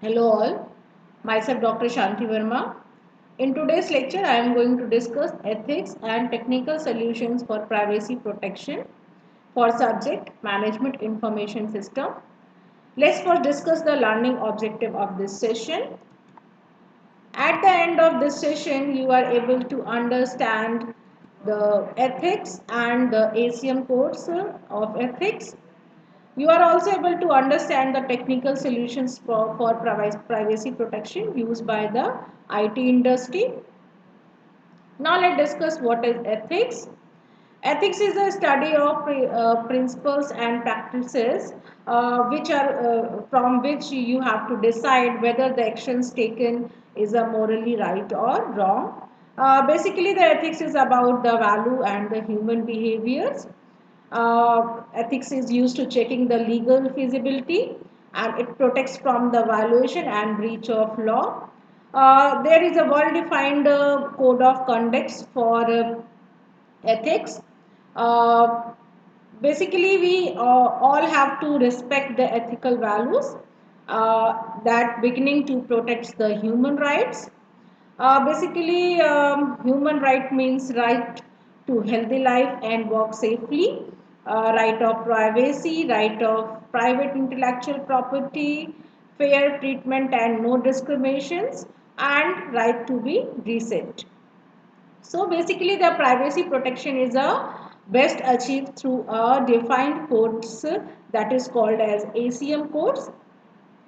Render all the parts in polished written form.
Hello all, myself Dr. Shanti Verma. In today's lecture, I am going to discuss ethics and technical solutions for privacy protection for subject management information system. Let's first discuss the learning objective of this session. At the end of this session, you are able to understand the ethics and the ACM codes of ethics. You are also able to understand the technical solutions for privacy protection used by the IT industry. Now let's discuss what is ethics. Ethics is a study of principles and practices which are from which you have to decide whether the actions taken is a morally right or wrong. Basically, the ethics is about the value and the human behaviors. Ethics is used to checking the legal feasibility, and it protects from the violation and breach of law. There is a well-defined code of conduct for ethics. Uh, Basically, we all have to respect the ethical values that beginning to protect the human rights. Human right means right to healthy life and work safely, right of privacy, right of private intellectual property, fair treatment and no discriminations, and right to be reset. So basically the privacy protection is best achieved through a defined codes that is called as ACM codes.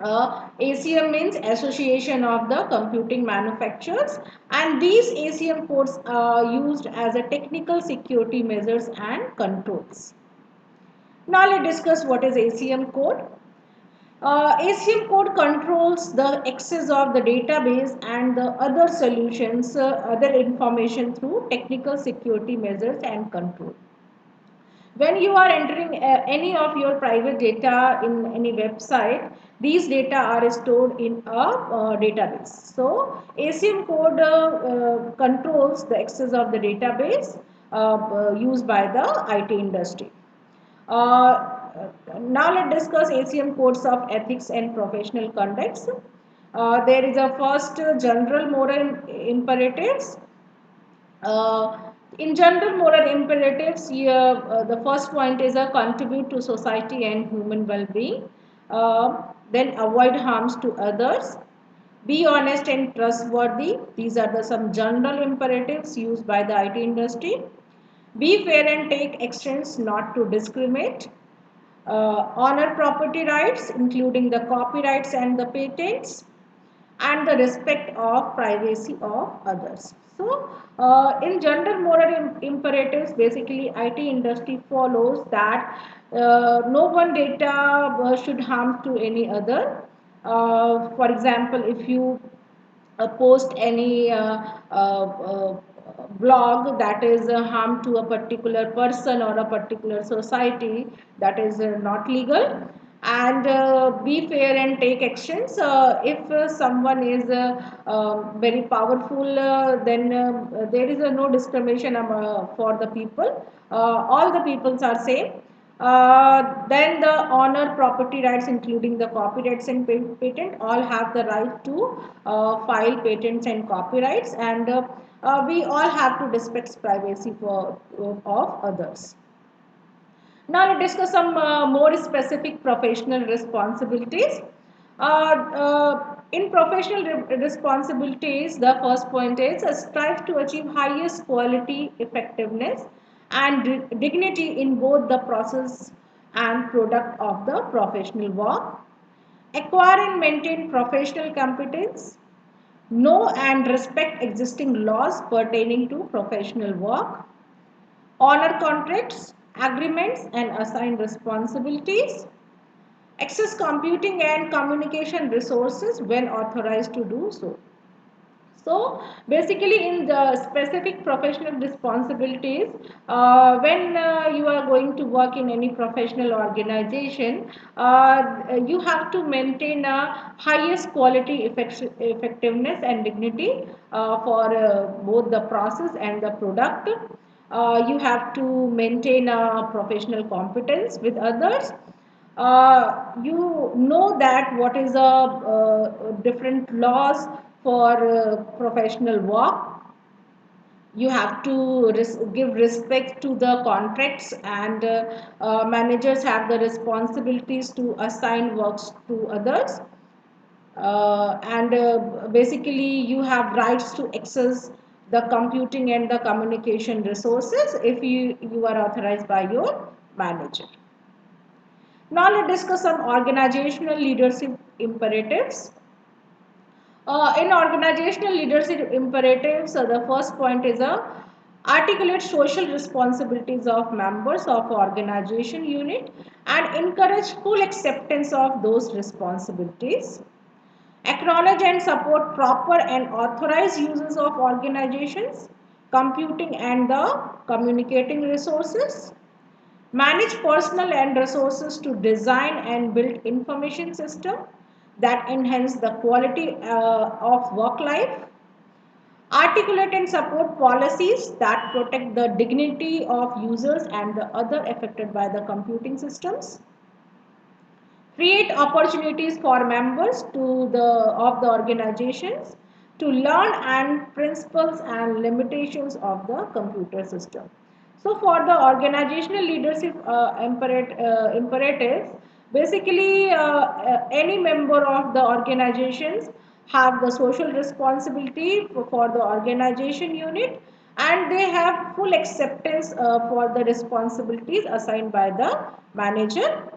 ACM means Association of the Computing Manufacturers, and these ACM codes are used as a technical security measures and controls. Now let's discuss what is ACM code. ACM code controls the access of the database and the other solutions, other information through technical security measures and control. When you are entering any of your private data in any website, these data are stored in a database. So ACM code controls the access of the database used by the IT industry. Now let's discuss ACM codes of ethics and professional conducts. There is a first general moral imperatives. Uh, in general moral imperatives, here, the first point is a contribute to society and human well-being. Then avoid harms to others. Be honest and trustworthy. These are the some general imperatives used by the IT industry. Be fair and take actions not to discriminate. Honor property rights, including the copyrights and the patents, and the respect of privacy of others. So, in general moral imperatives, basically IT industry follows that no one data should harm to any other. For example, if you post any blog that is harm to a particular person or a particular society, that is not legal, and be fair and take actions. If someone is very powerful, then there is no discrimination for the people. All the peoples are same. Then the honor property rights, including the copyrights and patent, all have the right to file patents and copyrights, and we all have to respect privacy of others. Now let's discuss some more specific professional responsibilities. In professional responsibilities, the first point is strive to achieve highest quality, effectiveness, and dignity in both the process and product of the professional work. Acquire and maintain professional competence. Know and respect existing laws pertaining to professional work. Honor contracts, agreements, and assign responsibilities. Access computing and communication resources when authorized to do so. So basically in the specific professional responsibilities, when you are going to work in any professional organization, you have to maintain a highest quality effectiveness and dignity for both the process and the product. You have to maintain a professional competence with others. You know that what is the different laws for professional work. You have to give respect to the contracts, and managers have the responsibilities to assign works to others, and basically you have rights to access the computing and the communication resources if you are authorized by your manager. Now let's discuss some organizational leadership imperatives. In organizational leadership imperatives, the first point is articulate social responsibilities of members of organization unit and encourage full acceptance of those responsibilities. Acknowledge and support proper and authorized uses of organizations, computing and the communicating resources. Manage personnel and resources to design and build information system that enhance the quality of work life. Articulate and support policies that protect the dignity of users and the other affected by the computing systems. Create opportunities for members of the organizations to learn and principles and limitations of the computer system. So for the organizational leadership imperatives, basically any member of the organizations have the social responsibility for the organization unit, and they have full acceptance for the responsibilities assigned by the manager.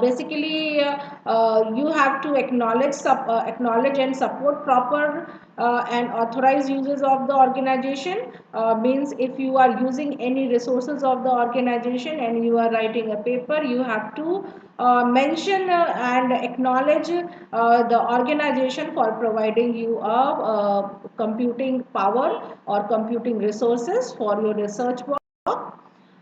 Basically you have to acknowledge and support proper and authorized uses of the organization. Means if you are using any resources of the organization and you are writing a paper, you have to mention and acknowledge the organization for providing you computing power or computing resources for your research work.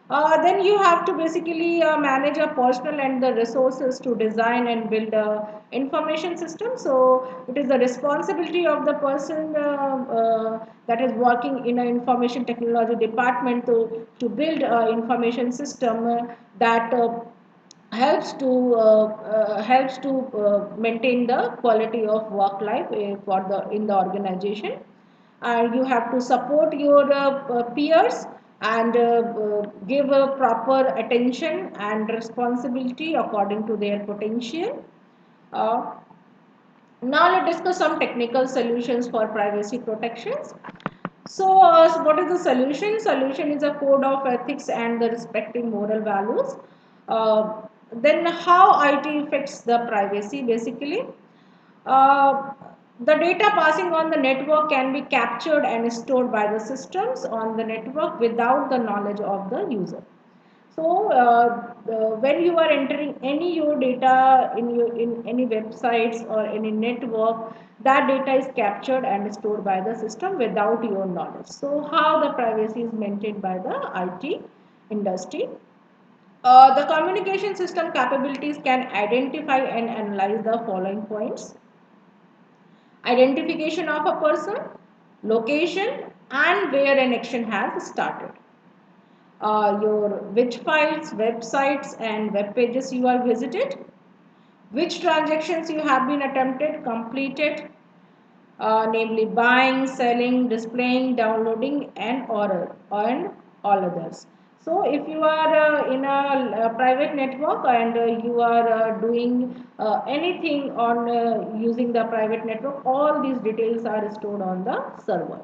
Then you have to basically manage a personnel and the resources to design and build a information system. So it is the responsibility of the person that is working in an information technology department to build an information system that helps to maintain the quality of work life for the in the organization. You have to support your peers and give proper attention and responsibility according to their potential. Uh, Now let's discuss some technical solutions for privacy protections. So what is the solution? Solution is a code of ethics and the respecting moral values. Uh, then how IT affects the privacy basically? Uh, the data passing on the network can be captured and stored by the systems on the network without the knowledge of the user. So when you are entering any your data in any websites or any network, that data is captured and stored by the system without your knowledge. So how the privacy is maintained by the IT industry? The communication system capabilities can identify and analyze the following points: identification of a person, location, and where an action has started. Your which files, websites, and web pages you are visited, which transactions you have been attempted, completed, namely buying, selling, displaying, downloading, and all others. So, if you are in a private network and you are doing anything on using the private network, all these details are stored on the server.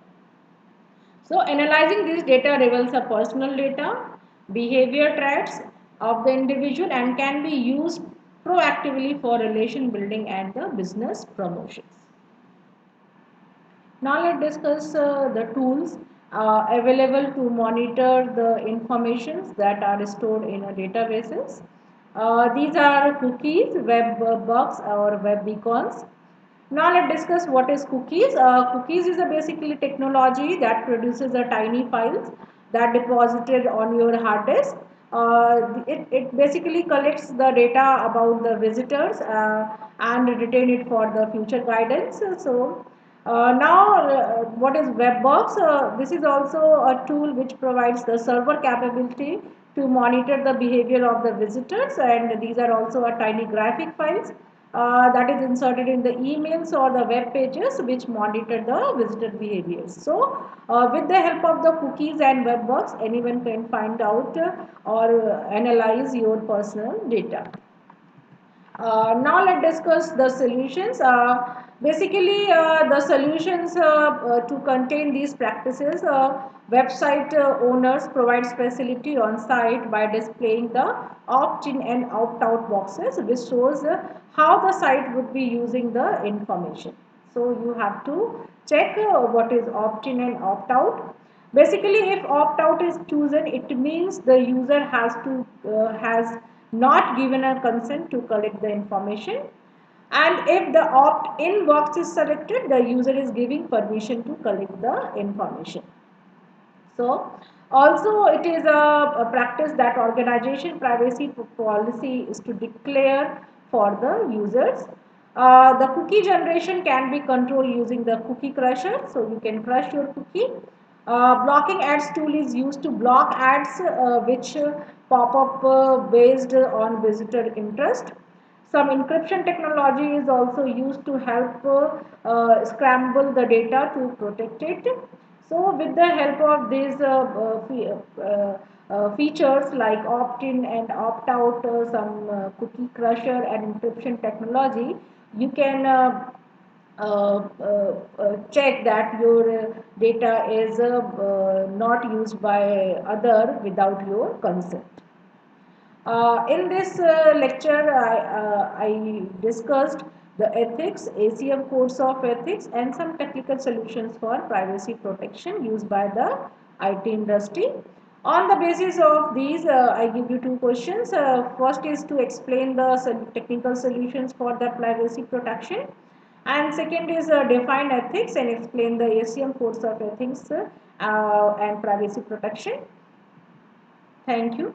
So analyzing this data reveals a personal data, behavior traits of the individual, and can be used proactively for relation building and the business promotions. Now let's discuss the tools available to monitor the informations that are stored in a databases. These are cookies, web bugs or web beacons. Now let's discuss what is cookies. Cookies is a basically technology that produces a tiny files that deposited on your hard disk. It basically collects the data about the visitors and retain it for the future guidance. So what is webbox? This is also a tool which provides the server capability to monitor the behavior of the visitors, and these are also a tiny graphic files that is inserted in the emails or the web pages which monitor the visitor behaviors. So with the help of the cookies and webworks, anyone can find out or analyze your personal data. Now let's discuss the solutions. Basically, the solutions to contain these practices, website owners provide facility on site by displaying the opt-in and opt-out boxes, which shows how the site would be using the information. So you have to check what is opt-in and opt-out. Basically, if opt-out is chosen, it means the user has not given a consent to collect the information. And if the opt-in box is selected, the user is giving permission to collect the information. So also it is a practice that organization privacy policy is to declare for the users. The cookie generation can be controlled using the cookie crusher. So you can crush your cookie. Blocking ads tool is used to block ads which pop up based on visitor interest. Some encryption technology is also used to help scramble the data to protect it. So with the help of these features like opt-in and opt-out, some cookie crusher and encryption technology, you can check that your data is not used by other without your consent. In this lecture, I discussed the ethics, ACM codes of ethics, and some technical solutions for privacy protection used by the IT industry. On the basis of these, I give you two questions. First is to explain the technical solutions for the privacy protection, and second is define ethics and explain the ACM codes of ethics and privacy protection. Thank you.